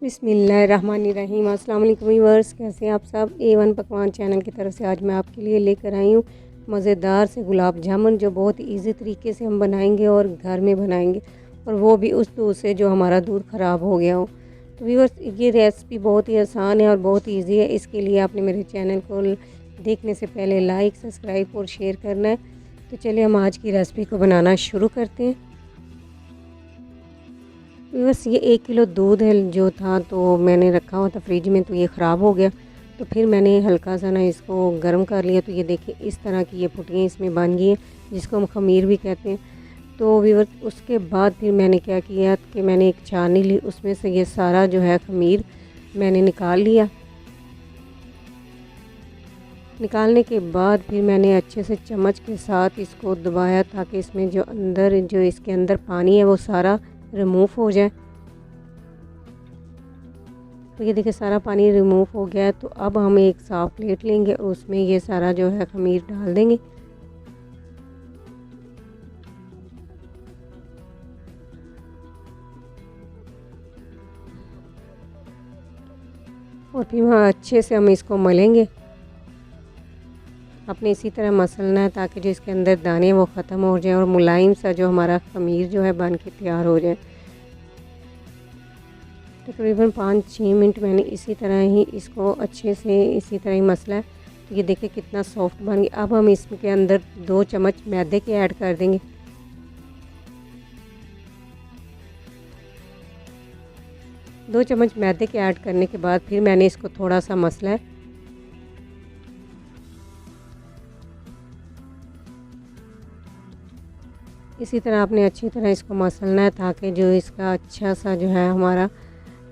बिस्मिल्लाहिर्रहमानिर्रहीम। अस्सलाम वालेकुम व्यूअर्स, कैसे हैं आप सब। A1 पकवान चैनल की तरफ से आज मैं आपके लिए लेकर आई हूँ मज़ेदार से गुलाब जामुन, जो बहुत ही ईजी तरीके से हम बनाएंगे और घर में बनाएंगे, और वो भी उस दूध से जो हमारा दूध ख़राब हो गया हो। तो व्यूअर्स, ये रेसिपी बहुत ही आसान है और बहुत ही ईजी है। इसके लिए आपने मेरे चैनल को देखने से पहले लाइक, सब्सक्राइब और शेयर करना है। तो चलिए हम आज की रेसिपी को बनाना शुरू करते हैं। बस ये 1 किलो दूध है जो था, तो मैंने रखा हुआ था फ्रिज में, तो ये ख़राब हो गया। तो फिर मैंने हल्का सा ना इसको गर्म कर लिया। तो ये देखिए इस तरह की ये फुटियाँ इसमें बन गई हैं, जिसको हम ख़मीर भी कहते हैं। तो व्यूअर्स, उसके बाद फिर मैंने क्या किया कि मैंने एक छाननी ली, उसमें से ये सारा जो है ख़मीर मैंने निकाल लिया। निकालने के बाद फिर मैंने अच्छे से चम्मच के साथ इसको दबाया, ताकि इसमें जो इसके अंदर पानी है वो सारा रिमूव हो जाए। तो ये देखिए सारा पानी रिमूव हो गया है। तो अब हम एक साफ़ प्लेट लेंगे और उसमें ये सारा जो है ख़मीर डाल देंगे। और फिर अच्छे से हम इसको मलेंगे। अपने इसी तरह मसलना है, ताकि जो इसके अंदर दाने वो ख़त्म हो जाए और मुलायम सा जो हमारा ख़मीर जो है बन के तैयार हो जाए। तकरीबन 5-6 मिनट मैंने इसी तरह ही इसको अच्छे से इसी तरह ही मसला है। तो ये देखिए कितना सॉफ्ट बन गया। अब हम इसके अंदर 2 चम्मच मैदे के ऐड कर देंगे। दो चम्मच मैदे के ऐड करने के बाद फिर मैंने इसको थोड़ा सा मसला है। इसी तरह आपने अच्छी तरह इसको मसलना है, ताकि जो इसका अच्छा सा जो है हमारा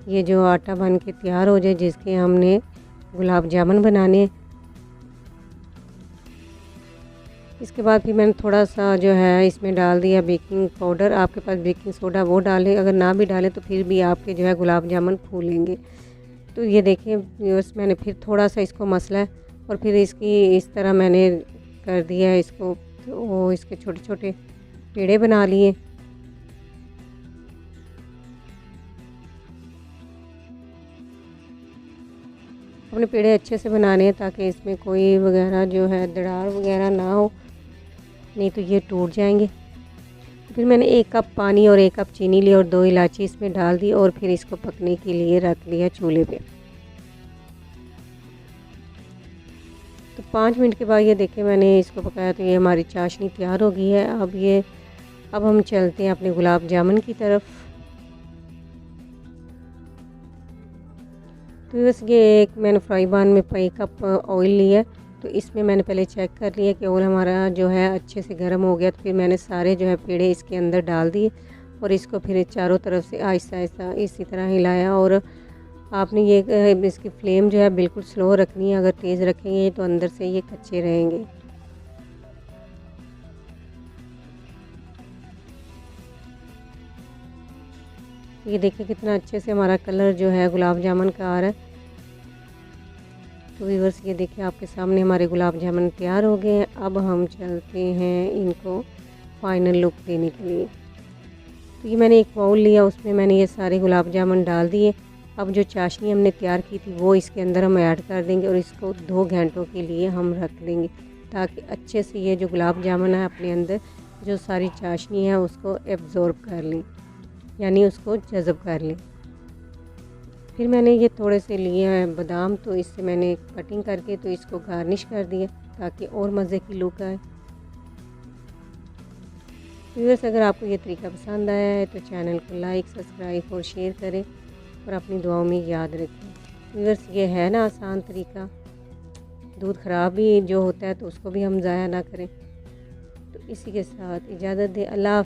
ये जो आटा बन के तैयार हो जाए, जिसके हमने गुलाब जामुन बनाने। इसके बाद फिर मैंने थोड़ा सा जो है इसमें डाल दिया बेकिंग पाउडर। आपके पास बेकिंग सोडा वो डालें, अगर ना भी डालें तो फिर भी आपके जो है गुलाब जामुन फूलेंगे। तो ये देखिए व्यूअर्स, मैंने फिर थोड़ा सा इसको मसला है और फिर इसकी इस तरह मैंने कर दिया इसको। तो इसके छोटे छोटे पेड़े बना लिए। अपने पेड़े अच्छे से बनाने हैं, ताकि इसमें कोई वगैरह जो है दरार वगैरह ना हो, नहीं तो ये टूट जाएंगे। फिर मैंने 1 कप पानी और 1 कप चीनी ली और 2 इलायची इसमें डाल दी, और फिर इसको पकने के लिए रख दिया चूल्हे पे। तो 5 मिनट के बाद ये देखिए मैंने इसको पकाया, तो ये हमारी चाशनी तैयार हो गई है। अब हम चलते हैं अपने गुलाब जामुन की तरफ। तो बस ये एक मैंने फ्राई पैन में 1 कप ऑयल लिया। तो इसमें मैंने पहले चेक कर लिया कि ऑयल हमारा जो है अच्छे से गर्म हो गया। तो फिर मैंने सारे जो है पेड़े इसके अंदर डाल दिए और इसको फिर चारों तरफ से आहिस्ता आहिस्ता इसी तरह हिलाया। और आपने ये इसकी फ्लेम जो है बिल्कुल स्लो रखनी है, अगर तेज़ रखेंगे तो अंदर से ये कच्चे रहेंगे। ये देखिए कितना अच्छे से हमारा कलर जो है गुलाब जामुन का आ रहा है। तो व्यूअर्स, ये देखिए आपके सामने हमारे गुलाब जामुन तैयार हो गए हैं। अब हम चलते हैं इनको फाइनल लुक देने के लिए। तो ये मैंने एक बाउल लिया, उसमें मैंने ये सारे गुलाब जामुन डाल दिए। अब जो चाशनी हमने तैयार की थी वो इसके अंदर हम ऐड कर देंगे और इसको 2 घंटों के लिए हम रख देंगे, ताकि अच्छे से ये जो गुलाब जामुन है अपने अंदर जो सारी चाशनी है उसको एब्जॉर्ब कर लें, यानी उसको जज़ब कर लें। फिर मैंने ये थोड़े से लिए हैं बादाम, तो इससे मैंने कटिंग करके तो इसको गार्निश कर दिया, ताकि और मज़े की लुक आए। व्यूअर्स, अगर आपको ये तरीका पसंद आया है तो चैनल को लाइक, सब्सक्राइब और शेयर करें और अपनी दुआओं में याद रखें। व्यूअर्स, ये है ना आसान तरीका। दूध ख़राब भी जो होता है तो उसको भी हम ज़ाया ना करें। तो इसी के साथ इजाज़त दें। अल्लाह।